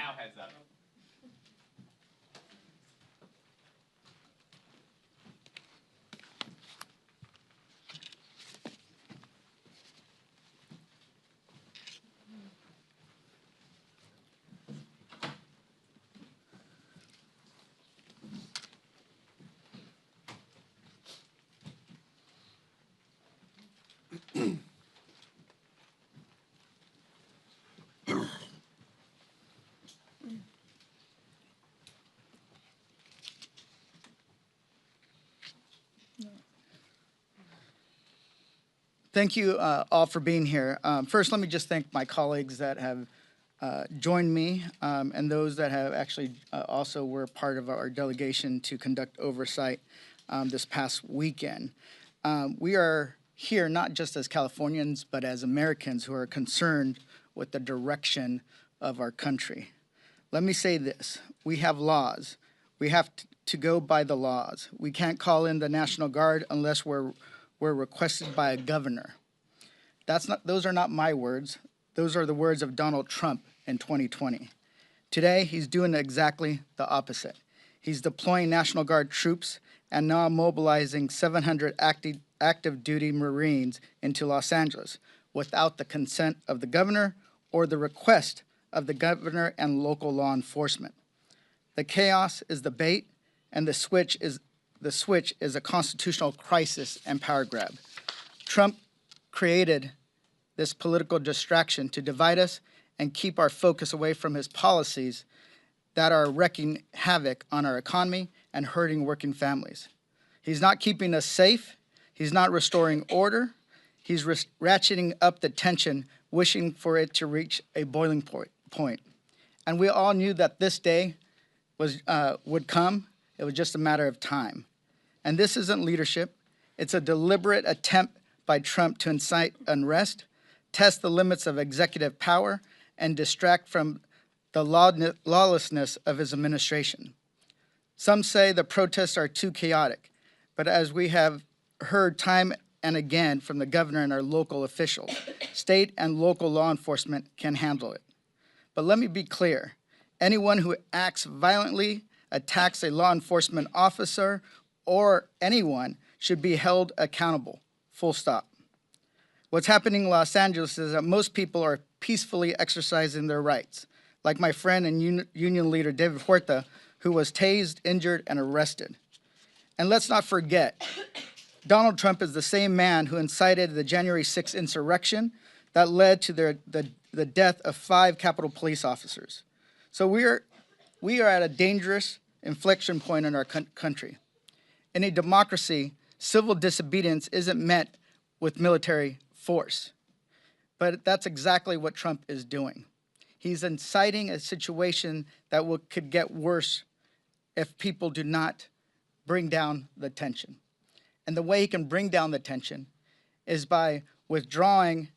now heads up. Thank you all for being here. First, let me just thank my colleagues that have joined me and those that have actually also were part of our delegation to conduct oversight this past weekend. We are here not just as Californians, but as Americans who are concerned with the direction of our country. Let me say this, we have laws. We have to go by the laws. We can't call in the National Guard unless we're requested by a governor. Those are not my words. Those are the words of Donald Trump in 2020. Today, he's doing exactly the opposite. He's deploying National Guard troops and now mobilizing 700 active duty Marines into Los Angeles without the consent of the governor or the request of the governor and local law enforcement. The chaos is the bait, and the switch is a constitutional crisis and power grab. Trump created this political distraction to divide us and keep our focus away from his policies that are wreaking havoc on our economy and hurting working families. He's not keeping us safe. He's not restoring order. He's ratcheting up the tension, wishing for it to reach a boiling point. And we all knew that this day would come. It was just a matter of time. And this isn't leadership. It's a deliberate attempt by Trump to incite unrest, test the limits of executive power, and distract from the lawlessness of his administration. Some say the protests are too chaotic, but as we have heard time and again from the governor and our local officials, state and local law enforcement can handle it. But let me be clear, anyone who acts violently, attacks a law enforcement officer, or anyone should be held accountable, full stop. What's happening in Los Angeles is that most people are peacefully exercising their rights, like my friend and union leader David Huerta, who was tased, injured, and arrested. And let's not forget, Donald Trump is the same man who incited the January 6th insurrection that led to the death of 5 Capitol Police officers. So we are at a dangerous inflection point in our country. In a democracy, civil disobedience isn't met with military force. But that's exactly what Trump is doing. He's inciting a situation that could get worse if people do not bring down the tension. And the way he can bring down the tension is by withdrawing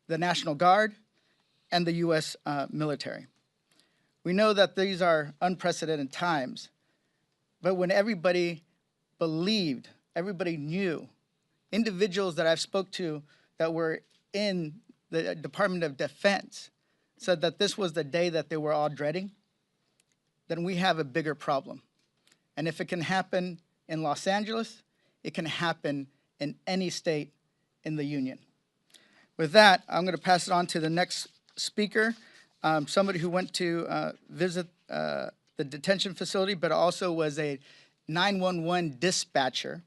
the National Guard and the U.S. military. We know that these are unprecedented times, but when everybody believed, everybody knew, individuals that I've spoke to that were in the Department of Defense said that this was the day that they were all dreading, then we have a bigger problem. And if it can happen in Los Angeles, it can happen in any state in the union. With that, I'm going to pass it on to the next speaker, somebody who went to visit the detention facility, but also was a 911 dispatcher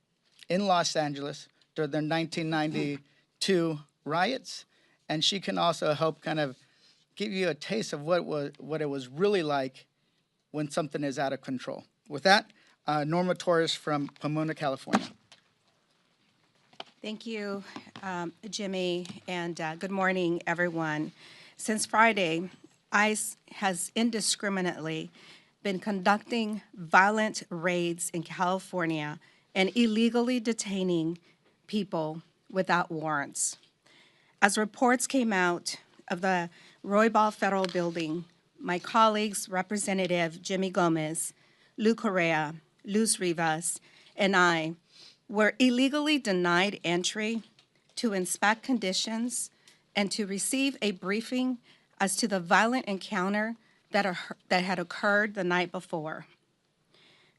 in Los Angeles during the 1992 riots. And she can also help kind of give you a taste of what it was really like when something is out of control. With that, Norma Torres from Pomona, California. Thank you, Jimmy, and good morning, everyone. Since Friday, ICE has indiscriminately been conducting violent raids in California and illegally detaining people without warrants. As reports came out of the Roybal Federal Building, my colleagues, Representative Jimmy Gomez, Lou Correa, Luz Rivas, and I were illegally denied entry to inspect conditions and to receive a briefing as to the violent encounter that had occurred the night before.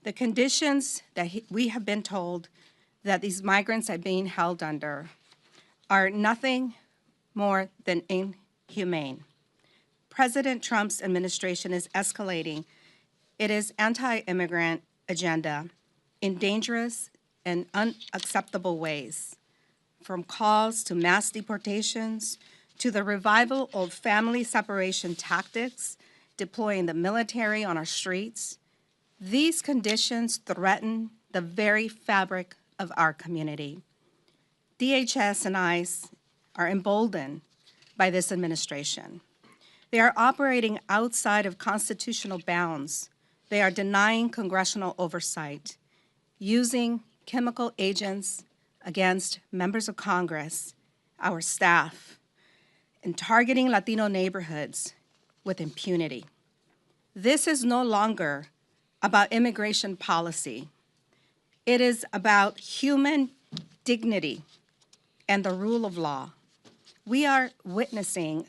The conditions that we have been told that these migrants are being held under are nothing more than inhumane. President Trump's administration is escalating its anti-immigrant agenda in dangerous and unacceptable ways, from calls to mass deportations to the revival of family separation tactics, deploying the military on our streets. These conditions threaten the very fabric of our community. DHS and ICE are emboldened by this administration. They are operating outside of constitutional bounds. They are denying congressional oversight, using chemical agents against members of Congress, our staff, and targeting Latino neighborhoods with impunity. This is no longer about immigration policy. It is about human dignity and the rule of law. We are witnessing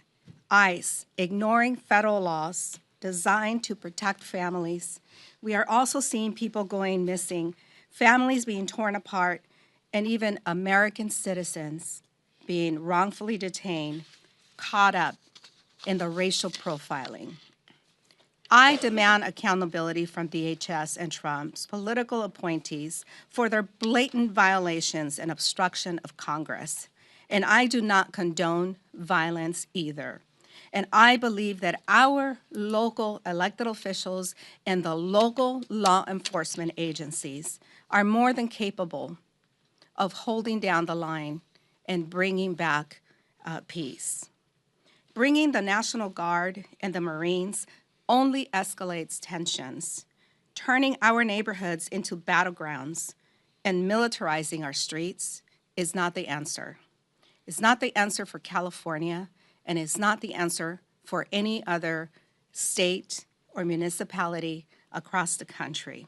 ICE ignoring federal laws designed to protect families. We are also seeing people going missing, families being torn apart, and even American citizens being wrongfully detained, caught up in the racial profiling. I demand accountability from DHS and Trump's political appointees for their blatant violations and obstruction of Congress. And I do not condone violence either. And I believe that our local elected officials and the local law enforcement agencies are more than capable of holding down the line and bringing back peace. Bringing the National Guard and the Marines only escalates tensions, turning our neighborhoods into battlegrounds and militarizing our streets is not the answer. It's not the answer for California, and it's not the answer for any other state or municipality across the country.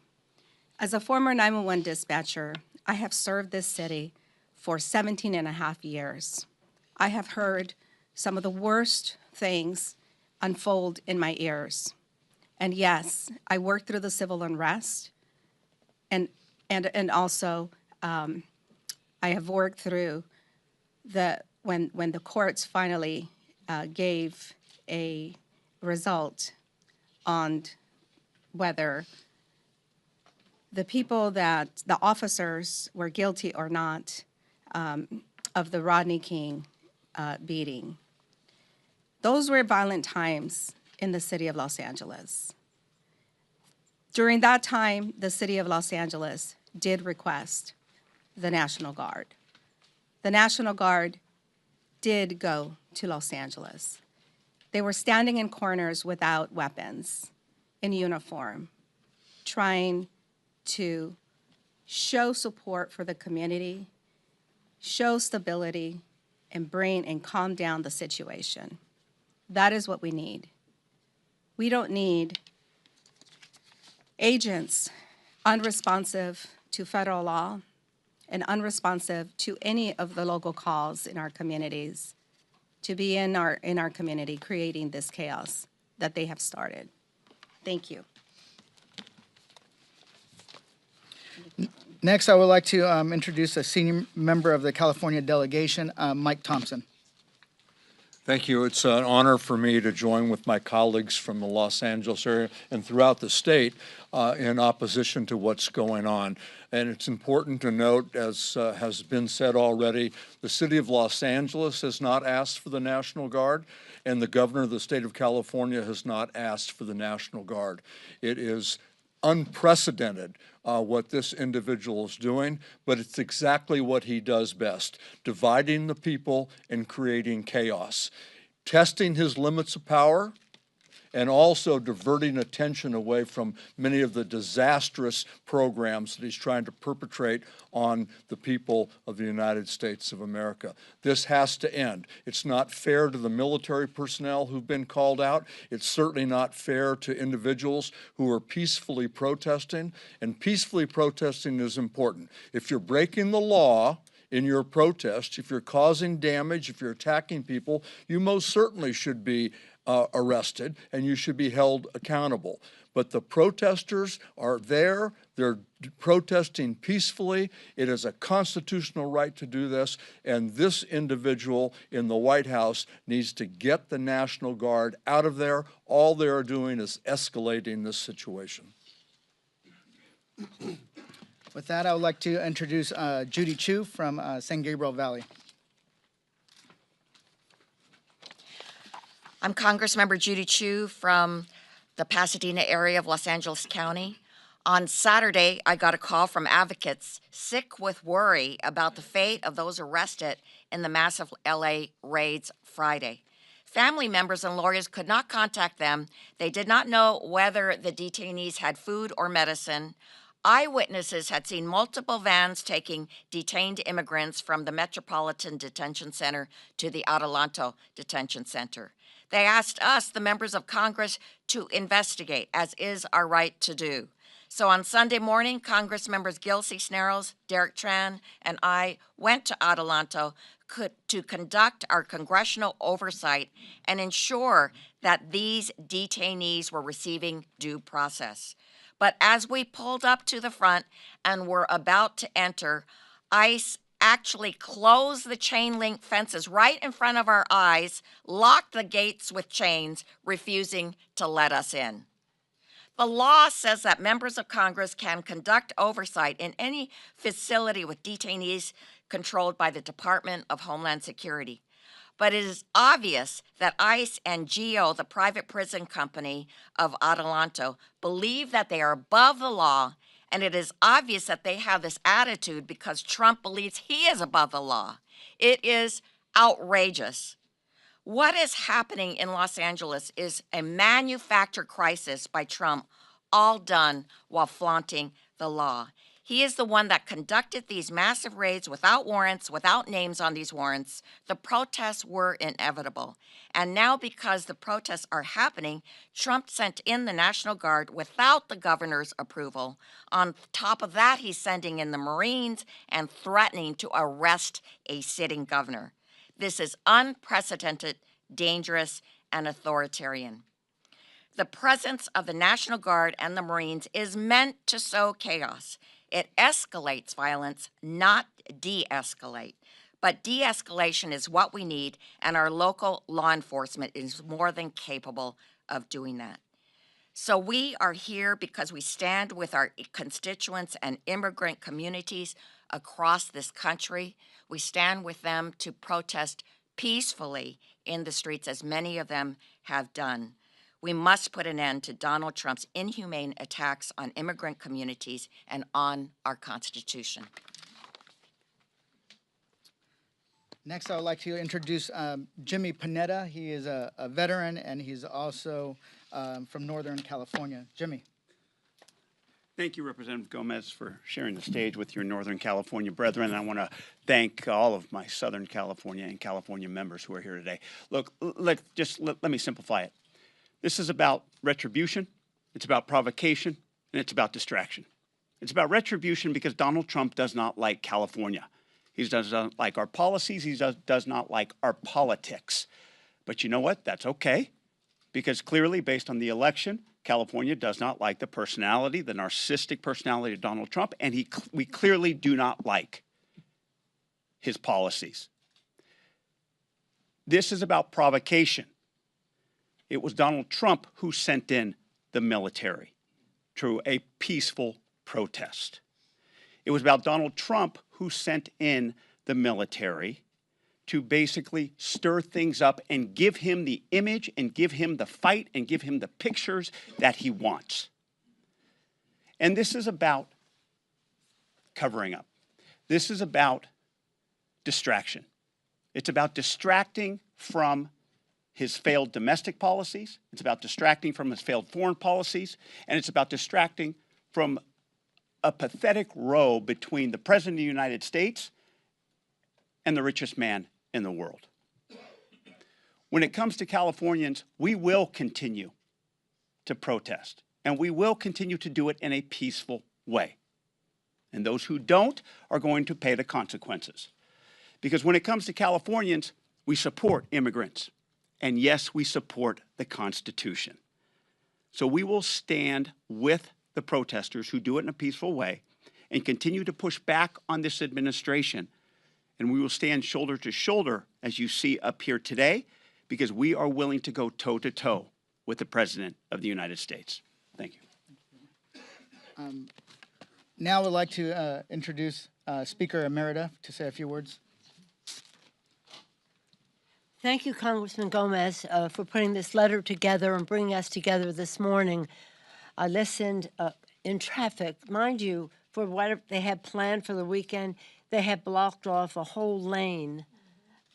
As a former 911 dispatcher, I have served this city for 17 and a half years. I have heard some of the worst things unfold in my ears. And yes, I worked through the civil unrest, and also I have worked through when the courts finally gave a result on whether the officers were guilty or not of the Rodney King beating. Those were violent times in the city of Los Angeles. During that time, the city of Los Angeles did request the National Guard. The National Guard did go to Los Angeles. They were standing in corners without weapons, in uniform, trying to show support for the community, show stability, and bring and calm down the situation. That is what we need. We don't need agents unresponsive to federal law and unresponsive to any of the local calls in our communities to be in our community creating this chaos that they have started. Thank you. Next, I would like to introduce a senior member of the California delegation, Mike Thompson. Thank you. It's an honor for me to join with my colleagues from the Los Angeles area and throughout the state in opposition to what's going on. And it's important to note, as has been said already, the city of Los Angeles has not asked for the National Guard, and the governor of the state of California has not asked for the National Guard. It is unprecedented what this individual is doing, but it's exactly what he does best, dividing the people and creating chaos, testing his limits of power, and also diverting attention away from many of the disastrous programs that he's trying to perpetrate on the people of the United States of America. This has to end. It's not fair to the military personnel who've been called out. It's certainly not fair to individuals who are peacefully protesting, and peacefully protesting is important. If you're breaking the law in your protest, if you're causing damage, if you're attacking people, you most certainly should be arrested, and you should be held accountable. But the protesters are there. They're protesting peacefully. It is a constitutional right to do this, and this individual in the White House needs to get the National Guard out of there. All they are doing is escalating this situation. With that, I would like to introduce Judy Chu from San Gabriel Valley. I'm Congressmember Judy Chu from the Pasadena area of Los Angeles County. On Saturday, I got a call from advocates sick with worry about the fate of those arrested in the massive LA raids Friday. Family members and lawyers could not contact them. They did not know whether the detainees had food or medicine. Eyewitnesses had seen multiple vans taking detained immigrants from the Metropolitan Detention Center to the Adelanto Detention Center. They asked us, the members of Congress, to investigate, as is our right to do. So on Sunday morning, Congress members Gil Cisneros, Derek Tran, and I went to Adelanto to conduct our congressional oversight and ensure that these detainees were receiving due process. But as we pulled up to the front and were about to enter, ICE actually closed the chain link fences right in front of our eyes, locked the gates with chains, refusing to let us in. The law says that members of Congress can conduct oversight in any facility with detainees controlled by the Department of Homeland Security. But it is obvious that ICE and GEO, the private prison company of Adelanto, believe that they are above the law, and it is obvious that they have this attitude because Trump believes he is above the law. It is outrageous. What is happening in Los Angeles is a manufactured crisis by Trump, all done while flaunting the law. He is the one that conducted these massive raids without warrants, without names on these warrants. The protests were inevitable. And now, because the protests are happening, Trump sent in the National Guard without the governor's approval. On top of that, he's sending in the Marines and threatening to arrest a sitting governor. This is unprecedented, dangerous, and authoritarian. The presence of the National Guard and the Marines is meant to sow chaos. It escalates violence, not de-escalate. But de-escalation is what we need, and our local law enforcement is more than capable of doing that. So we are here because we stand with our constituents and immigrant communities across this country. We stand with them to protest peacefully in the streets, as many of them have done. We must put an end to Donald Trump's inhumane attacks on immigrant communities and on our Constitution. Next, I would like to introduce Jimmy Panetta. He is a veteran, and he's also from Northern California. Jimmy. Thank you, Representative Gomez, for sharing the stage with your Northern California brethren. And I want to thank all of my Southern California and California members who are here today. Look, let me simplify it. This is about retribution, it's about provocation, and it's about distraction. It's about retribution because Donald Trump does not like California. He does not like our policies. He does not like our politics. But you know what? That's okay, because clearly, based on the election, California does not like the personality, the narcissistic personality of Donald Trump, and we clearly do not like his policies. This is about provocation. It was Donald Trump who sent in the military to a peaceful protest. It was about Donald Trump who sent in the military to basically stir things up and give him the image and give him the fight and give him the pictures that he wants. And this is about covering up. This is about distraction. It's about distracting from his failed domestic policies. It's about distracting from his failed foreign policies. And it's about distracting from a pathetic row between the President of the United States and the richest man in the world. When it comes to Californians, we will continue to protest, and we will continue to do it in a peaceful way. And those who don't are going to pay the consequences. Because when it comes to Californians, we support immigrants, And yes, we support the Constitution. So we will stand with the protesters who do it in a peaceful way and continue to push back on this administration. And we will stand shoulder to shoulder, as you see up here today, because we are willing to go toe-to-toe with the President of the United States. Thank you. Now I would like to introduce Speaker Emerita to say a few words. Thank you, Congressman Gomez, for putting this letter together and bringing us together this morning. I listened in traffic. Mind you, for what they had planned for the weekend, they had blocked off a whole lane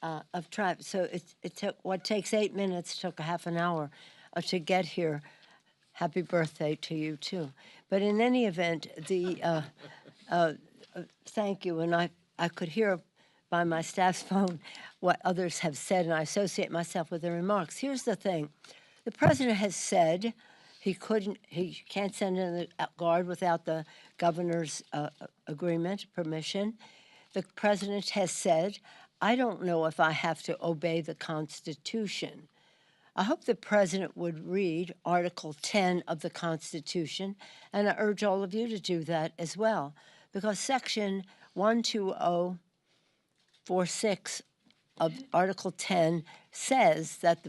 of traffic. So it took what takes 8 minutes, took a half an hour to get here. Happy birthday to you, too. But in any event, thank you. And I could hear by my staff's phone what others have said, and I associate myself with their remarks. Here's the thing. The president has said he can't send in the guard without the governor's agreement, permission. The president has said, I don't know if I have to obey the Constitution. I hope the president would read Article 10 of the Constitution, and I urge all of you to do that as well, because Section 12046 of Article 10 says that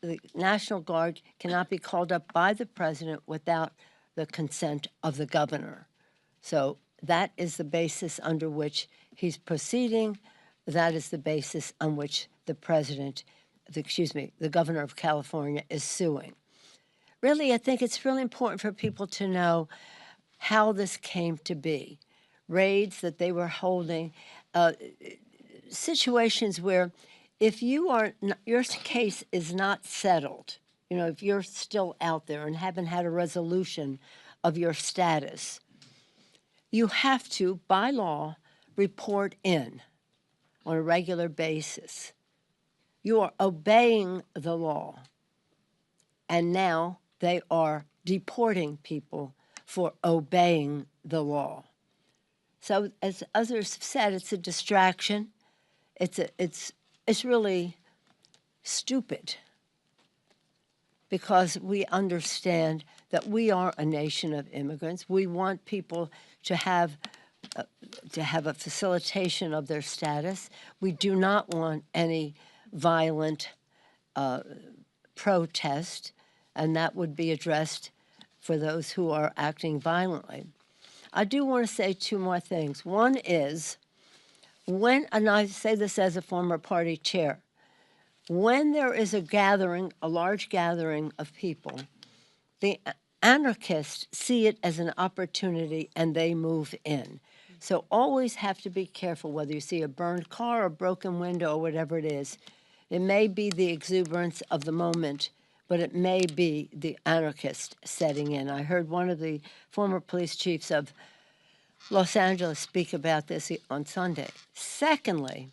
the National Guard cannot be called up by the president without the consent of the governor. So that is the basis under which he's proceeding. That is the basis on which the governor of California is suing. Really, I think it's really important for people to know how this came to be. Raids that they were holding, situations where if your case is not settled, if you're still out there and haven't had a resolution of your status, you have to, by law, report in on a regular basis. You are obeying the law, and now they are deporting people for obeying the law. So, as others have said, it's a distraction. It's really stupid, because we understand that we are a nation of immigrants. We want people to have a facilitation of their status. We do not want any violent protest, and that would be addressed for those who are acting violently. I do want to say two more things. One is, and I say this as a former party chair, when there is a large gathering of people, the anarchists see it as an opportunity and they move in. So always have to be careful whether you see a burned car, a broken window, or whatever it is. It may be the exuberance of the moment, but it may be the anarchist setting in. I heard one of the former police chiefs of Los Angeles speak about this on Sunday. Secondly,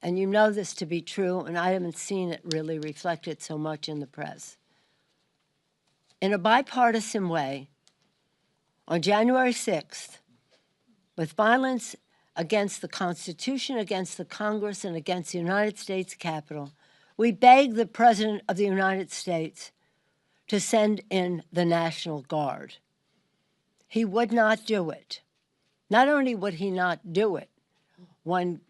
and you know this to be true, and I haven't seen it really reflected so much in the press, in a bipartisan way, on January 6th, with violence against the Constitution, against the Congress, and against the United States Capitol, we begged the President of the United States to send in the National Guard. He would not do it. Not only would he not do it, when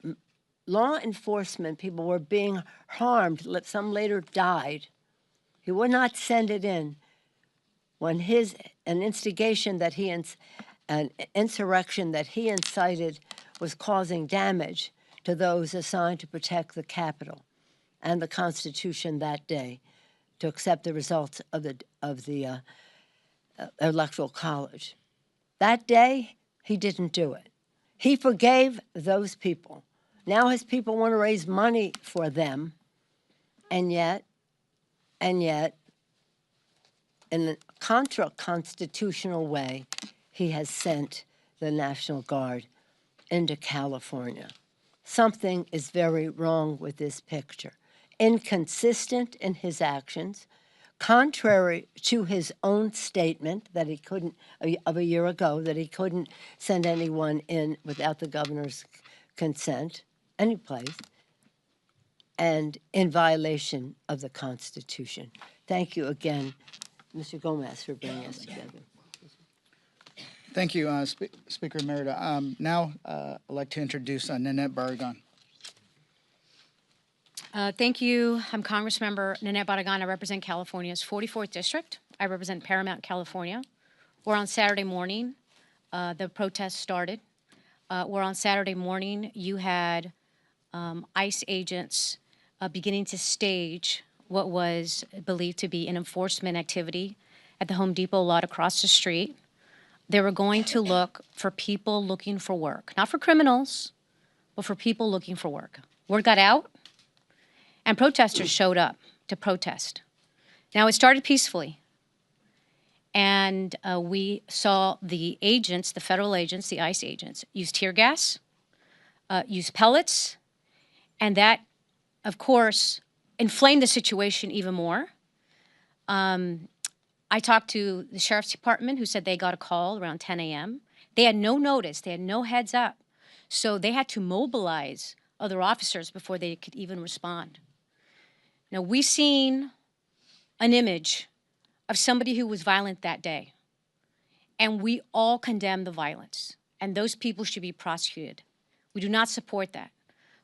law enforcement people were being harmed, some later died, he would not send it in when an insurrection that he incited was causing damage to those assigned to protect the Capitol and the Constitution that day, to accept the results of the Electoral College. That day, he didn't do it. He forgave those people. Now his people want to raise money for them, and yet, in a contra-constitutional way, he has sent the National Guard into California. Something is very wrong with this picture. Inconsistent in his actions, contrary to his own statement that he couldn't, of a year ago, that he couldn't send anyone in without the governor's consent, any place. and in violation of the Constitution. Thank you again, Mr. Gomez, for bringing us together. Thank you, Speaker Emerita. Now, I'd like to introduce Nanette Barragan. Thank you. I'm Congressmember Nanette Barragan. I represent California's 44th District. I represent Paramount, California. Where on Saturday morning, the protest started. Where on Saturday morning, you had ICE agents beginning to stage what was believed to be an enforcement activity at the Home Depot lot across the street. They were going to look for people looking for work, not for criminals, but for people looking for work. Word got out, and protesters showed up to protest. Now, it started peacefully, and we saw the agents, the federal agents, the ICE agents, use tear gas, use pellets, and that, of course, inflamed the situation even more. I talked to the Sheriff's Department, who said they got a call around 10 a.m. They had no notice. They had no heads up. So they had to mobilize other officers before they could even respond. Now, we've seen an image of somebody who was violent that day, and we all condemn the violence, and those people should be prosecuted. We do not support that.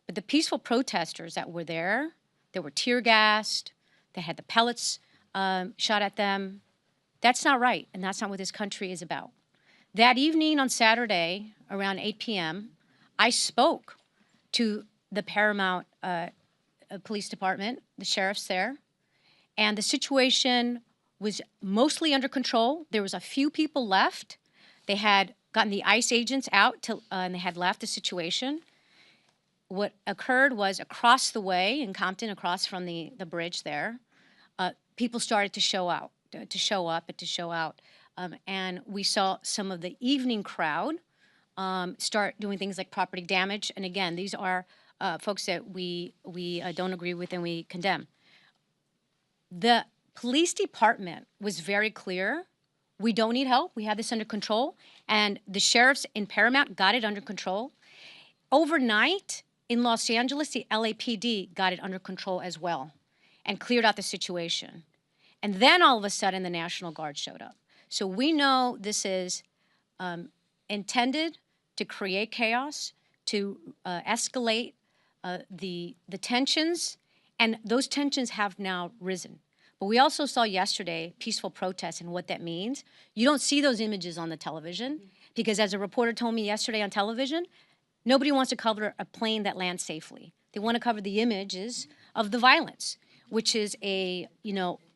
But the peaceful protesters that were there, they were tear gassed, they had the pellets shot at them. That's not right, and that's not what this country is about. That evening on Saturday, around 8 p.m., I spoke to the Paramount Police Department, the sheriffs there, and the situation was mostly under control. There was a few people left. They had gotten the ICE agents out and they had left the situation. What occurred was across the way in Compton, across from the bridge there, people started to show out. And we saw some of the evening crowd start doing things like property damage. And again, these are folks that we don't agree with and we condemn. The police department was very clear. We don't need help. We have this under control. And the sheriffs in Paramount got it under control. Overnight in Los Angeles, the LAPD got it under control as well and cleared out the situation. And then all of a sudden, the National Guard showed up. So we know this is intended to create chaos, to escalate the tensions, and those tensions have now risen. But we also saw yesterday peaceful protests and what that means. You don't see those images on the television because, as a reporter told me yesterday on television, nobody wants to cover a plane that lands safely. They want to cover the images of the violence, which is a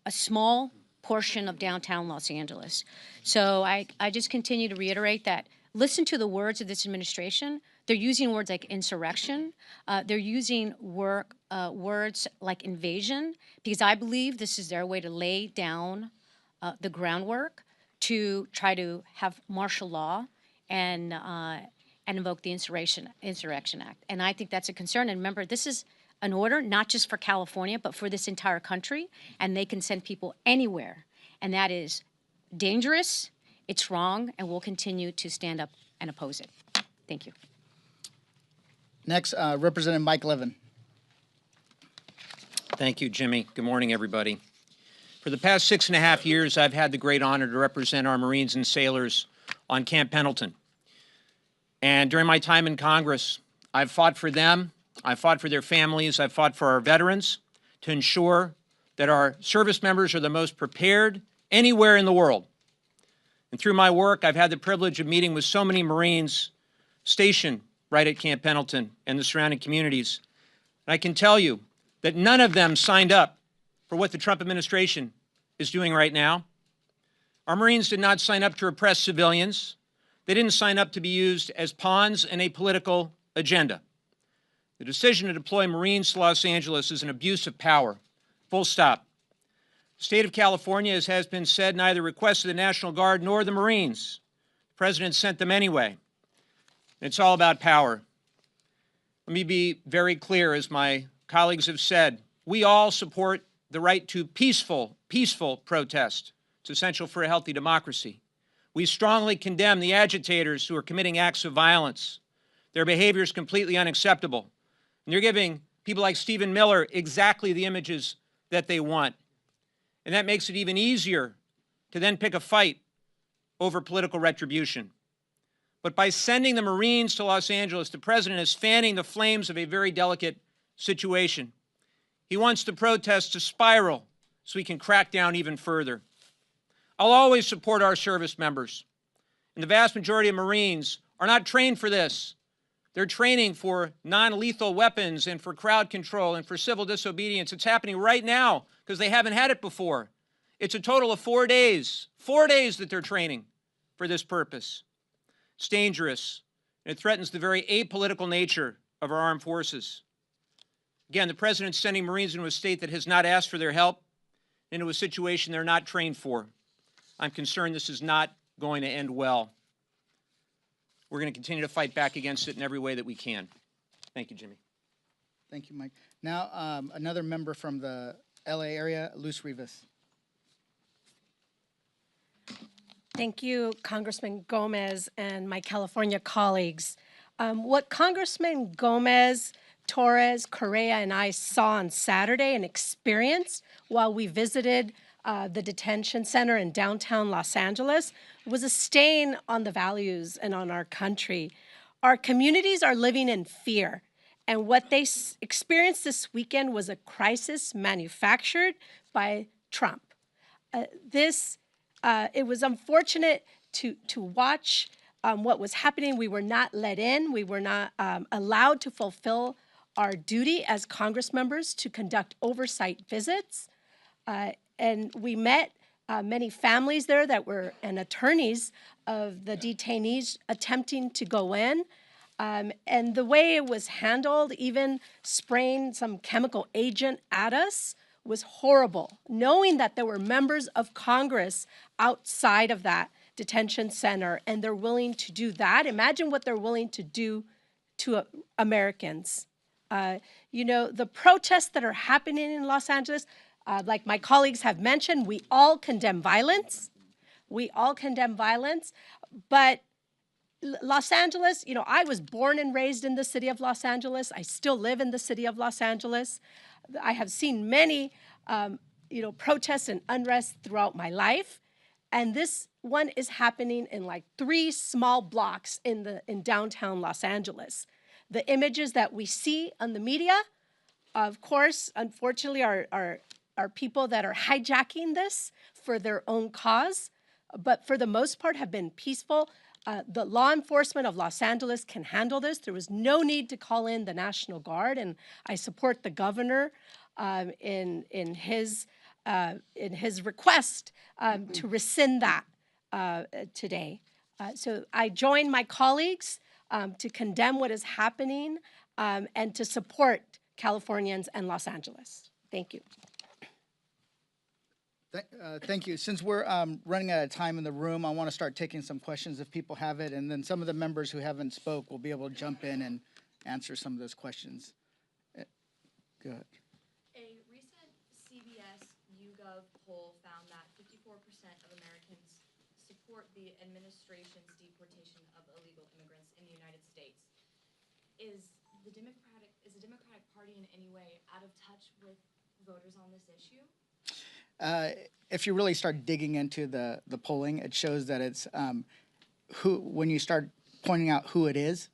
small portion of downtown Los Angeles. So I just continue to reiterate that. Listen to the words of this administration. They're using words like insurrection. They're using words like invasion, because I believe this is their way to lay down the groundwork to try to have martial law and invoke the Insurrection Act. And I think that's a concern. And remember, this is an order not just for California, but for this entire country, and they can send people anywhere. And that is dangerous, it's wrong, and we'll continue to stand up and oppose it. Thank you. Next, Representative Mike Levin. Thank you, Jimmy. Good morning, everybody. For the past 6.5 years, I've had the great honor to represent our Marines and sailors on Camp Pendleton. And during my time in Congress, I've fought for them, I've fought for their families, I've fought for our veterans to ensure that our service members are the most prepared anywhere in the world. And through my work, I've had the privilege of meeting with so many Marines stationed right at Camp Pendleton and the surrounding communities. And I can tell you that none of them signed up for what the Trump administration is doing right now. Our Marines did not sign up to repress civilians. They didn't sign up to be used as pawns in a political agenda. The decision to deploy Marines to Los Angeles is an abuse of power. Full stop. The state of California, as has been said, neither requested the National Guard nor the Marines. The president sent them anyway. It's all about power. Let me be very clear, as my colleagues have said, we all support the right to peaceful protest. It's essential for a healthy democracy. We strongly condemn the agitators who are committing acts of violence. Their behavior is completely unacceptable. And they're giving people like Stephen Miller exactly the images that they want. And that makes it even easier to then pick a fight over political retribution. But by sending the Marines to Los Angeles, the president is fanning the flames of a very delicate situation. He wants the protests to spiral so he can crack down even further. I'll always support our service members. And the vast majority of Marines are not trained for this. They're training for non-lethal weapons and for crowd control and for civil disobedience. It's happening right now because they haven't had it before. It's a total of 4 days that they're training for this purpose. It's dangerous, and it threatens the very apolitical nature of our armed forces. Again, the president's sending Marines into a state that has not asked for their help, into a situation they're not trained for. I'm concerned this is not going to end well. We're going to continue to fight back against it in every way that we can. Thank you, Jimmy. Thank you, Mike. Now, another member from the LA area, Luz Rivas. Thank you, Congressman Gomez and my California colleagues. What Congressman Gomez, Torres, Correa, and I saw on Saturday and experienced while we visited the detention center in downtown Los Angeles was a stain on the values and on our country. Our communities are living in fear, and what they experienced this weekend was a crisis manufactured by Trump. It was unfortunate to watch what was happening. We were not let in. We were not allowed to fulfill our duty as Congress members to conduct oversight visits. And we met many families there that were, and attorneys of the detainees attempting to go in. And the way it was handled, even spraying some chemical agent at us, was horrible. Knowing that there were members of Congress outside of that detention center and they're willing to do that, imagine what they're willing to do to Americans. The protests that are happening in Los Angeles, like my colleagues have mentioned, we all condemn violence. We all condemn violence, but Los Angeles, I was born and raised in the city of Los Angeles. I still live in the city of Los Angeles. I have seen many, protests and unrest throughout my life. And this one is happening in like 3 small blocks in downtown Los Angeles. The images that we see on the media, of course, unfortunately, are people that are hijacking this for their own cause, but for the most part have been peaceful. The law enforcement of Los Angeles can handle this. There was no need to call in the National Guard, and I support the governor in his request to rescind that today. So I join my colleagues to condemn what is happening and to support Californians and Los Angeles. Thank you. Thank you. Since we're running out of time in the room, I want to start taking some questions if people have it, and then some of the members who haven't spoke will be able to jump in and answer some of those questions. Go ahead. A recent CBS YouGov poll found that 54% of Americans support the administration's deportation of illegal immigrants in the United States. Is the Democratic Party in any way out of touch with voters on this issue? If you really start digging into the polling, it shows that it's when you start pointing out who it is,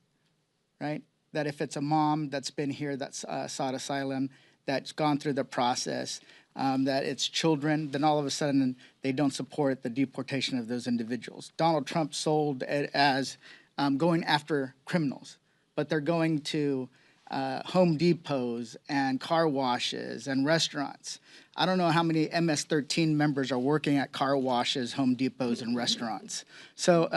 right? That if it's a mom that's been here, that's sought asylum, that's gone through the process, that it's children, then all of a sudden they don't support the deportation of those individuals. Donald Trump sold it as going after criminals, but they're going to Home Depots and car washes and restaurants. I don't know how many MS-13 members are working at car washes, Home Depots, and restaurants. So,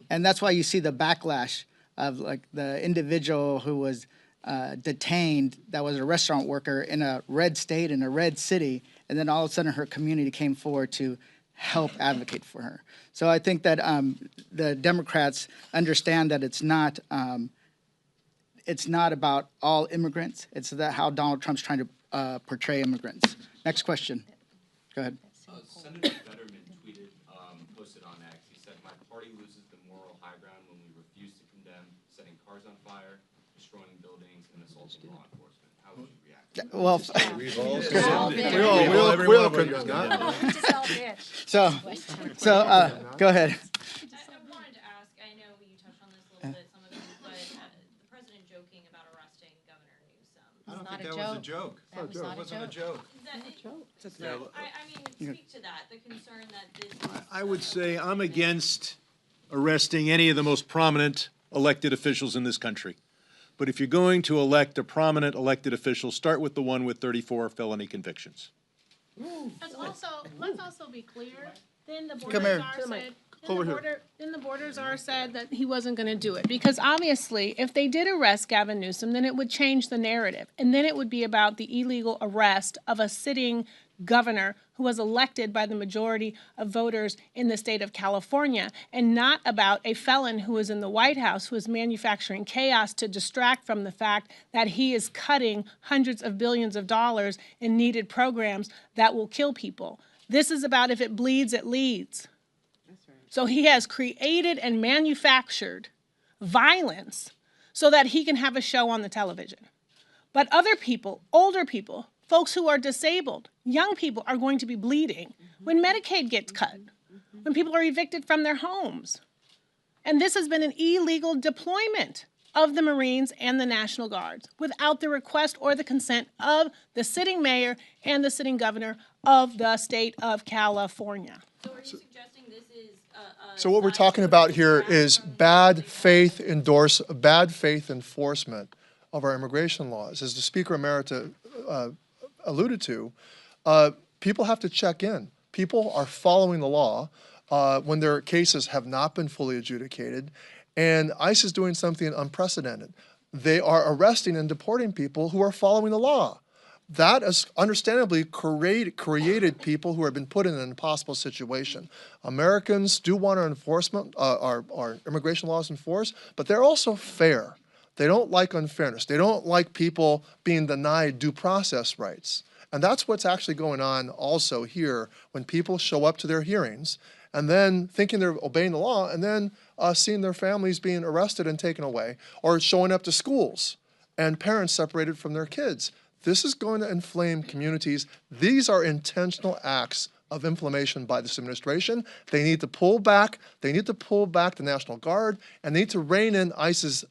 and that's why you see the backlash of like the individual who was detained that was a restaurant worker in a red state, in a red city, and then all of a sudden her community came forward to help advocate for her. So I think that the Democrats understand that it's not about all immigrants. It's that how Donald Trump's trying to portray immigrants. Next question. Go ahead. Senator Fetterman tweeted, posted on X, he said, "My party loses the moral high ground when we refuse to condemn setting cars on fire, destroying buildings, and assaulting law enforcement." how would you react? Well, We all could. go ahead. I wanted to ask, I know you touched on this a little bit, some of you, but the president joking about arresting Governor Newsom. I don't Not think a that was a joke. joke. That was not a It wasn't a joke. I mean, speak to that, the concern that this is. I would say I'm against arresting any of the most prominent elected officials in this country. But if you're going to elect a prominent elected official, start with the one with 34 felony convictions. Let's also be clear, then the Come here. borders are said that he wasn't gonna do it. Because obviously, if they did arrest Gavin Newsom, then it would change the narrative. And then it would be about the illegal arrest of a sitting governor who was elected by the majority of voters in the state of California, and not about a felon who is in the White House who is manufacturing chaos to distract from the fact that he is cutting hundreds of billions of dollars in needed programs that will kill people. This is about if it bleeds, it leads. So he has created and manufactured violence so that he can have a show on the television. But other people, older people, folks who are disabled, young people are going to be bleeding when Medicaid gets cut, when people are evicted from their homes. And this has been an illegal deployment of the Marines and the National Guards without the request or the consent of the sitting mayor and the sitting governor of the state of California. So are you suggesting this is So what we're talking about here is bad faith enforcement of our immigration laws. As the Speaker Emerita alluded to, people have to check in. People are following the law when their cases have not been fully adjudicated, and ICE is doing something unprecedented. They are arresting and deporting people who are following the law. That has understandably created people who have been put in an impossible situation. Americans do want our immigration laws enforced, but they're also fair. They don't like unfairness. They don't like people being denied due process rights. And that's what's actually going on also here when people show up to their hearings and then thinking they're obeying the law and then seeing their families being arrested and taken away, or showing up to schools and parents separated from their kids. This is going to inflame communities. These are intentional acts of inflammation by this administration. They need to pull back. They need to pull back the National Guard, and they need to rein in ICE's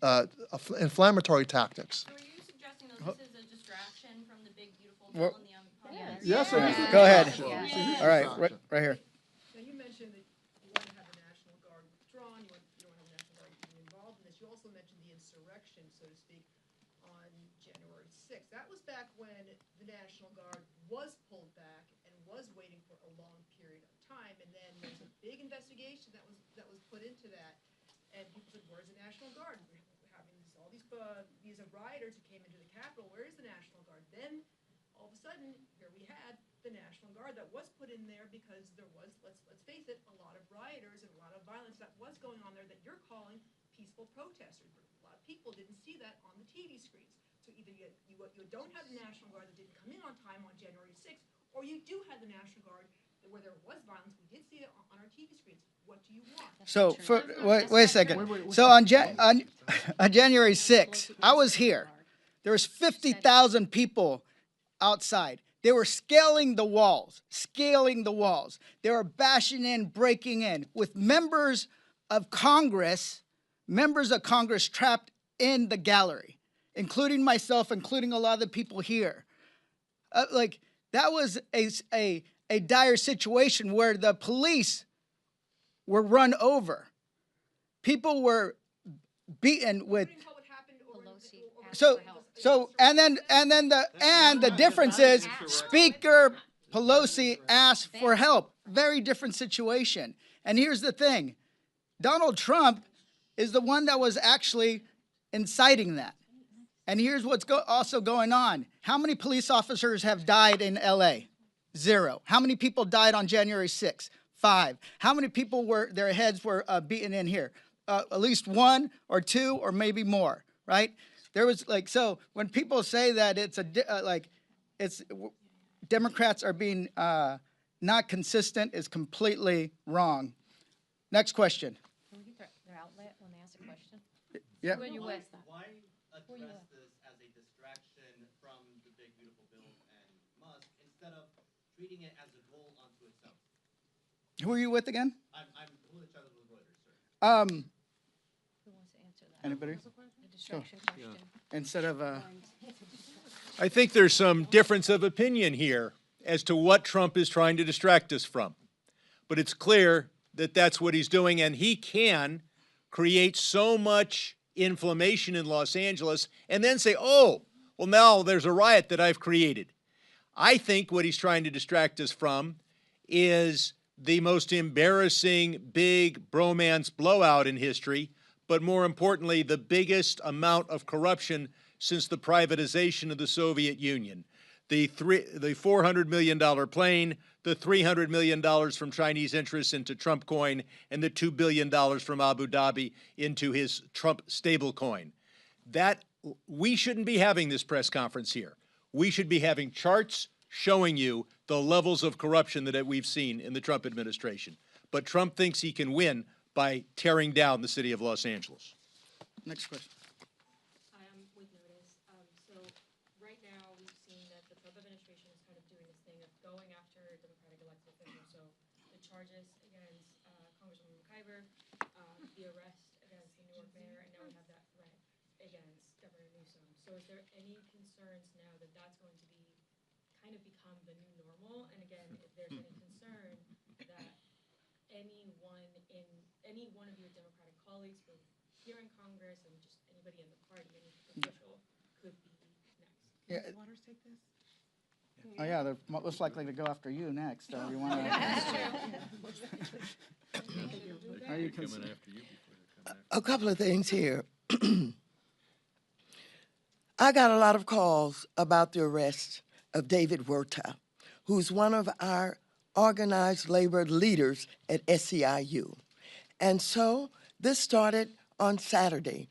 inflammatory tactics. So are you suggesting that this is a distraction from the big, beautiful bill and the Yes, Go ahead. All right, right here. Now, you mentioned that you want to have the National Guard withdrawn, you don't want the National Guard being involved in this. You also mentioned the insurrection, so to speak, on January 6th. That was back when the National Guard was pulled back and was waiting for a long period of time, and then there was a big investigation that was put into that, and people said, "Where's the National Guard? We're having all these rioters who came into the Capitol. Where is the National Guard?" Then all of a sudden, here we had the National Guard that was put in there because there was, let's face it, a lot of rioters and a lot of violence that was going on there that you're calling peaceful protesters. But a lot of people didn't see that on the TV screens. So either you don't have the National Guard that didn't come in on time on January 6th, or you do have the National Guard where there was violence. We did see it on our TV screens. What do you want? So, wait a second. So on January 6th, I was here. There was 50,000 people outside. They were scaling the walls. They were bashing in, breaking in, with members of Congress trapped in the gallery, including myself, including a lot of the people here. That was a dire situation where the police were run over. People were beaten with. And the difference is Speaker Pelosi asked for help. Very different situation. And here's the thing. Donald Trump is the one that was actually inciting that. And here's what's also going on. How many police officers have died in LA? 0. How many people died on January 6th? 5. How many people their heads were beaten in here? At least 1 or 2 or maybe more, right? There was so when people say that it's Democrats are being not consistent is completely wrong. Next question. Can we get their outlet when they ask a question? Yeah. Where you with? Why address this as a distraction from instead of treating it as a goal unto itself. Who are you with again? I'm Hula Chavez with Reuters, sir. Who wants to answer that? Anybody? The distraction question. Instead of, I think there's some difference of opinion here as to what Trump is trying to distract us from. But it's clear that that's what he's doing, and he can create so much inflammation in Los Angeles and then say, oh, well, now there's a riot that I've created. I think what he's trying to distract us from is the most embarrassing big bromance blowout in history, but more importantly, the biggest amount of corruption since the privatization of the Soviet Union. The $400 million plane, the $300 million from Chinese interests into Trump coin, and the $2 billion from Abu Dhabi into his Trump stablecoin. That we shouldn't be having this press conference here. We should be having charts showing you the levels of corruption that we've seen in the Trump administration. But Trump thinks he can win by tearing down the city of Los Angeles. next question. Hi, I'm with Notice. So right now, we've seen that the Trump administration is kind of doing this thing of going after Democratic elected officials. So the charges against Congresswoman McIver, the arrest against the Newark mayor, and now we have that threat against Governor Newsom. So is there any concerns now that that's going to be kind of become the new normal? And again, if there's any concern that any one of your Democratic colleagues, both here in Congress and just anybody in the party, any official, could be next. Yeah. Waters take this? Oh, yeah, they're most likely to go after you next. So you want to? Are you concerned? A couple of things here. I got a lot of calls about the arrest of David Huerta, who's one of our organized labor leaders at SEIU. And so this started on Saturday.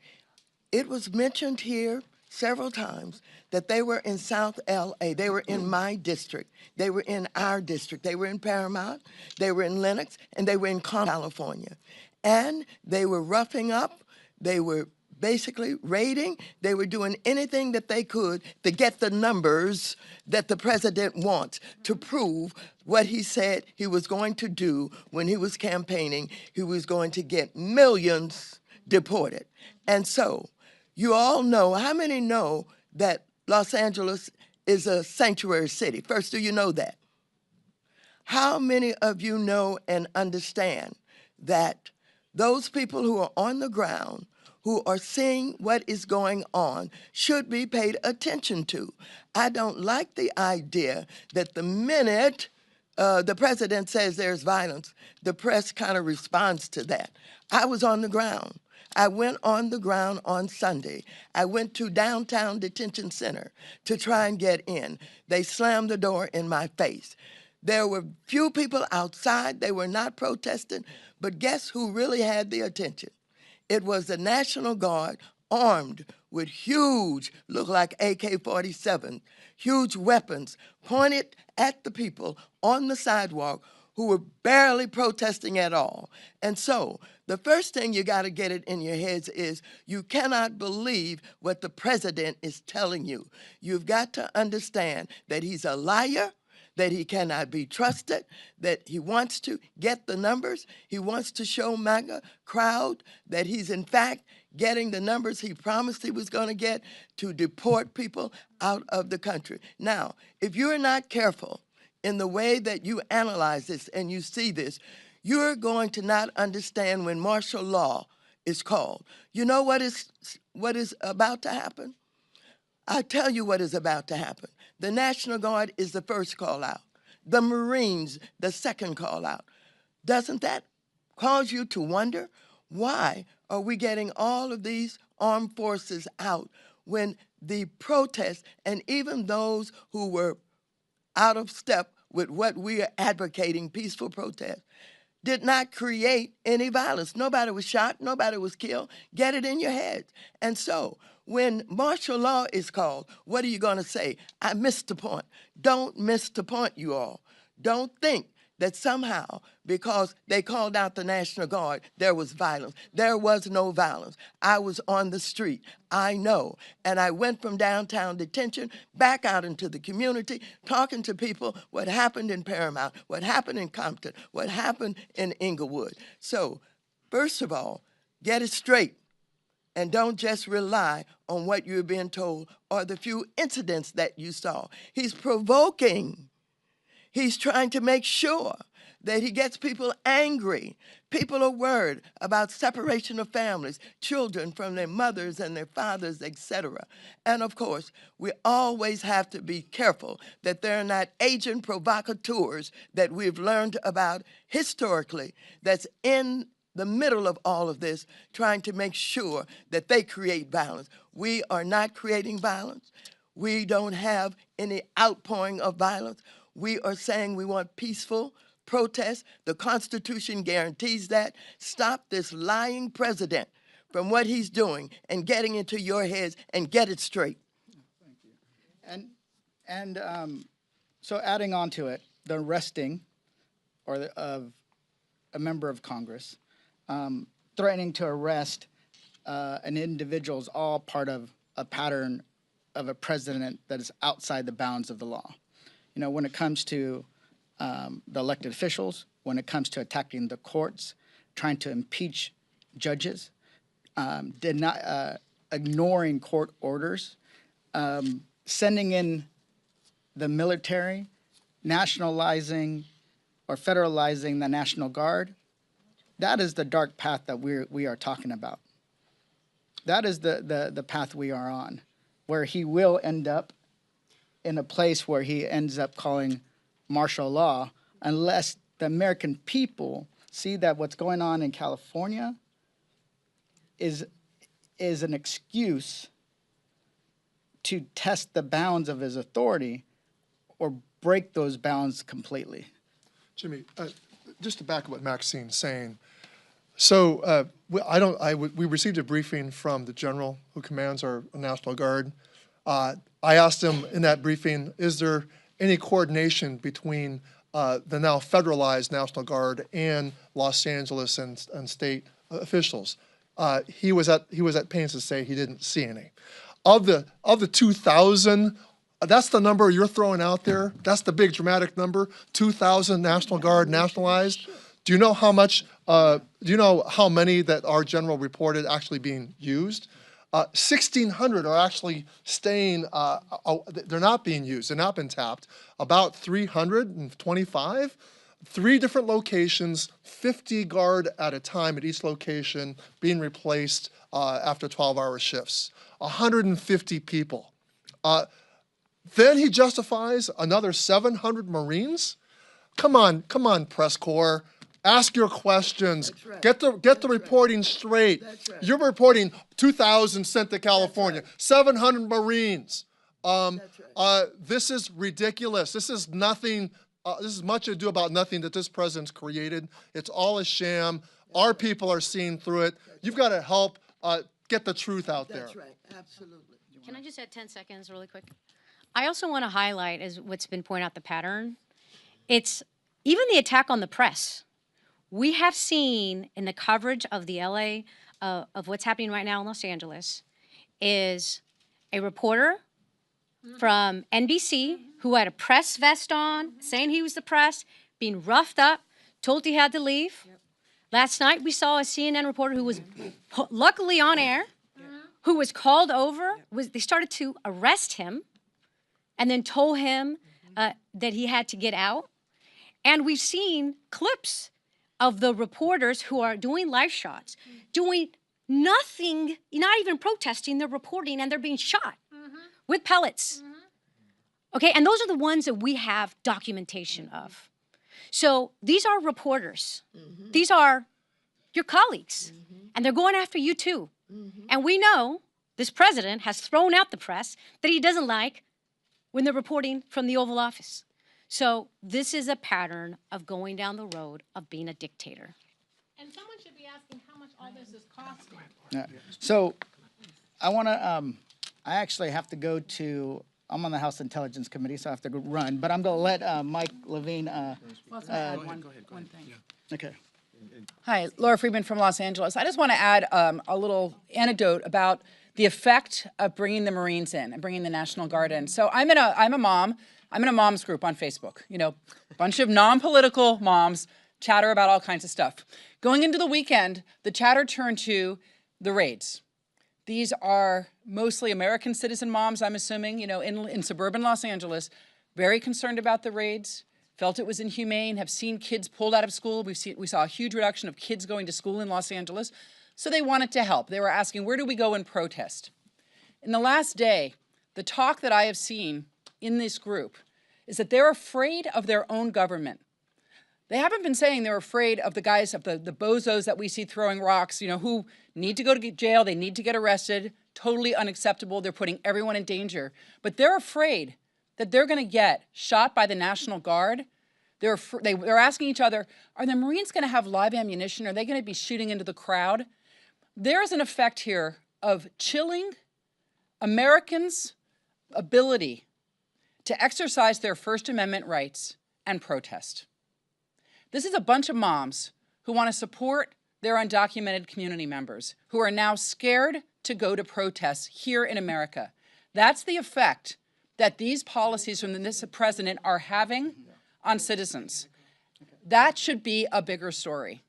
It was mentioned here several times that they were in South LA. They were in my district. They were in our district. They were in Paramount. They were in Lenox, and they were in California. And they were roughing up. They were basically raiding. They were doing anything that they could to get the numbers that the president wants to prove what he said he was going to do when he was campaigning. He was going to get millions deported. And so you all know, how many know that Los Angeles is a sanctuary city? First, do you know that? How many of you know and understand that those people who are on the ground, who are seeing what is going on, should be paid attention to? I don't like the idea that the minute the president says there's violence, the press kind of responds to that. I was on the ground. I went on the ground on Sunday. I went to downtown detention center to try and get in. They slammed the door in my face. There were few people outside. They were not protesting. But guess who really had the attention? It was the National Guard, armed with huge, look like AK-47, huge weapons pointed at the people on the sidewalk who were barely protesting at all. And so the first thing you got to get it in your heads is you cannot believe what the president is telling you. You've got to understand that he's a liar, that he cannot be trusted, that he wants to get the numbers. He wants to show MAGA crowd that he's in fact getting the numbers he promised he was going to get to deport people out of the country. Now, if you're not careful in the way that you analyze this and you see this, you're going to not understand when martial law is called. You know what is about to happen? I'll tell you what is about to happen. The National Guard is the first call out. The Marines, the second call out. Doesn't that cause you to wonder, why are we getting all of these armed forces out when the protests and even those who were out of step with what we are advocating, peaceful protest, did not create any violence? Nobody was shot, nobody was killed. Get it in your head. And so when martial law is called, what are you going to say? I missed the point. Don't miss the point, you all. Don't think that somehow, because they called out the National Guard, there was violence. There was no violence. I was on the street. I know. And I went from downtown detention back out into the community, talking to people what happened in Paramount, what happened in Compton, what happened in Inglewood. So, first of all, get it straight. And don't just rely on what you're being told or the few incidents that you saw. He's provoking. He's trying to make sure that he gets people angry. People are worried about separation of families, children from their mothers and their fathers, etc. And of course, we always have to be careful that they're not agent provocateurs that we've learned about historically that's in the middle of all of this, trying to make sure that they create violence. We are not creating violence. We don't have any outpouring of violence. We are saying we want peaceful protest. The Constitution guarantees that. Stop this lying president from what he's doing and getting into your heads and get it straight. So adding on to it, the arresting of a member of Congress, threatening to arrest an individual is all part of a pattern of a president that is outside the bounds of the law. You know, when it comes to the elected officials, when it comes to attacking the courts, trying to impeach judges, ignoring court orders, sending in the military, nationalizing or federalizing the National Guard, that is the dark path that we are talking about. That is the path we are on, where he will end up in a place where he ends up calling martial law unless the American people see that what's going on in California is an excuse to test the bounds of his authority or break those bounds completely. Jimmy, just to back up what Maxine's saying. So we received a briefing from the general who commands our National Guard. I asked him in that briefing, is there any coordination between the now federalized National Guard and Los Angeles and state officials? He was at pains to say he didn't see any. Of the 2,000, that's the number you're throwing out there. That's the big dramatic number. 2,000 National Guard nationalized. Do you know how much? Do you know how many that our general reported actually being used? 1,600 are actually staying. They're not being used. They're not been tapped. About 325. 3 different locations, 50 guard at a time at each location, being replaced after 12-hour shifts. 150 people. Then he justifies another 700 Marines. Come on, press corps. Ask your questions. Right. Get the reporting straight. Right. You're reporting 2,000 sent to California, 700 Marines. This is ridiculous. This is nothing. This is much ado about nothing that this president's created. It's all a sham. Our people are seeing through it. You've got to help get the truth out there. That's right, absolutely. Can I just add 10 seconds really quick? I also want to highlight, as what's been pointed out, the pattern. It's even the attack on the press. We have seen in the coverage of the LA, of what's happening right now in Los Angeles, is a reporter from NBC who had a press vest on, saying he was the press, being roughed up, told he had to leave. Yep. Last night we saw a CNN reporter who was luckily on air, who was called over. They started to arrest him and then told him that he had to get out. And we've seen clips of the reporters who are doing live shots, doing nothing, not even protesting, they're reporting and they're being shot with pellets. Okay, and those are the ones that we have documentation of. So these are reporters. These are your colleagues, and they're going after you too. And we know this president has thrown out the press that he doesn't like when they're reporting from the Oval Office. So this is a pattern of going down the road of being a dictator. And someone should be asking how much all this is costing. So I want to, I actually have to go to I'm on the House Intelligence Committee, so I have to go run. But I'm going to let Mike Levine. One thing. Okay. Hi, Laura Friedman from Los Angeles. I just want to add a little anecdote about the effect of bringing the Marines in and bringing the National Guard in. So I'm a mom. I'm in a moms group on Facebook. You know, a bunch of non-political moms chatter about all kinds of stuff. Going into the weekend, the chatter turned to the raids. These are mostly American citizen moms, I'm assuming, you know, in suburban Los Angeles, very concerned about the raids, felt it was inhumane, have seen kids pulled out of school. We saw a huge reduction of kids going to school in Los Angeles. So they wanted to help. They were asking, where do we go and protest? In the last day, the talk that I have seen in this group is that they're afraid of their own government. They haven't been saying they're afraid of the guys, of the bozos that we see throwing rocks, you know, who need to go to jail, they need to get arrested, totally unacceptable, they're putting everyone in danger. But they're afraid that they're going to get shot by the National Guard. They're asking each other, are the Marines going to have live ammunition? Are they going to be shooting into the crowd? There's an effect here of chilling Americans' ability to exercise their First Amendment rights and protest. This is a bunch of moms who want to support their undocumented community members who are now scared to go to protests here in America. That's the effect that these policies from this president are having on citizens. That should be a bigger story.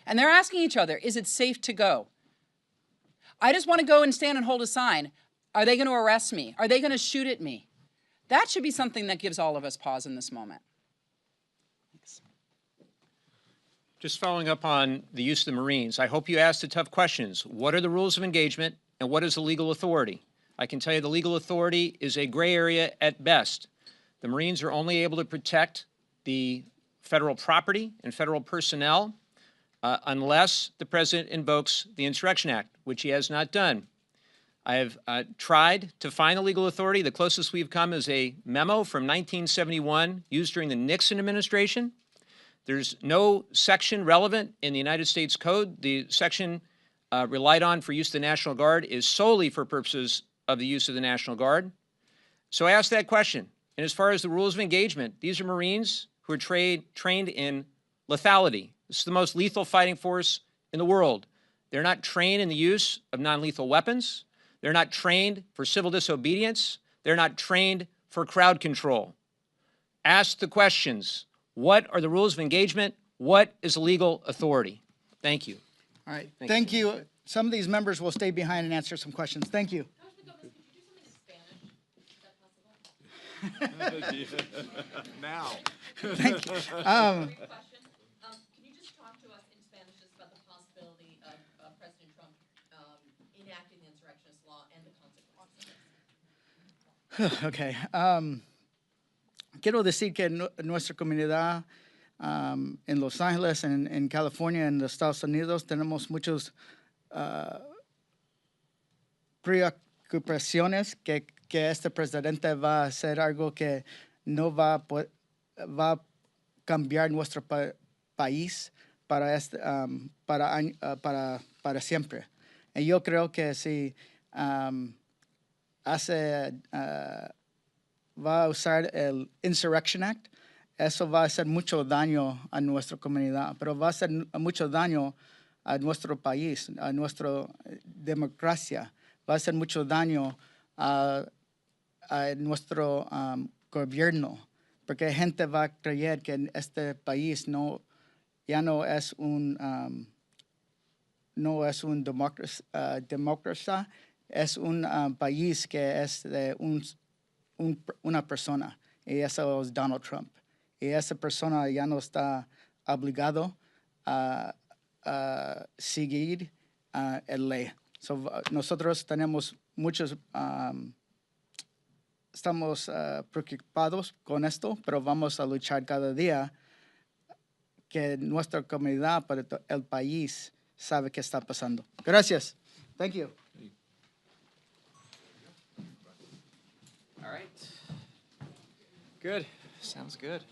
And they're asking each other, is it safe to go? I just want to go and stand and hold a sign. Are they going to arrest me? Are they going to shoot at me? That should be something that gives all of us pause in this moment. Just following up on the use of the Marines, I hope you asked the tough questions. What are the rules of engagement and what is the legal authority? I can tell you the legal authority is a gray area at best. The Marines are only able to protect the federal property and federal personnel unless the president invokes the Insurrection Act, which he has not done. I have tried to find the legal authority. The closest we've come is a memo from 1971 used during the Nixon administration. There's no section relevant in the United States Code. The section relied on for use of the National Guard is solely for purposes of the use of the National Guard. So I asked that question. And as far as the rules of engagement, these are Marines who are trained in lethality. This is the most lethal fighting force in the world. They're not trained in the use of non-lethal weapons. They're not trained for civil disobedience. They're not trained for crowd control. Ask the questions. What are the rules of engagement? What is the legal authority? Thank you. All right. Thank you. Some of these members will stay behind and answer some questions. Thank you. Now. Thank you. Can you just talk to us in Spanish just about the possibility of President Trump enacting the insurrectionist law and the consequences? Okay. Quiero decir que nuestra comunidad en Los Ángeles, en California, en los Estados Unidos, tenemos muchas preocupaciones que este presidente va a hacer algo que no va a cambiar nuestro país para siempre. Y yo creo que si va a usar el Insurrection Act, eso va a hacer mucho daño a nuestra comunidad, pero va a hacer mucho daño a nuestro país, a nuestra democracia, va a hacer mucho daño a nuestro gobierno, porque gente va a creer que este país ya no es un democracia, es un país que es de una persona, y eso es Donald Trump. Y esa persona ya no está obligado a seguir la ley. So, nosotros tenemos estamos preocupados con esto, pero vamos a luchar cada día que nuestra comunidad, para el país, sabe qué está pasando. Gracias. Thank you. All right. Good. Sounds good.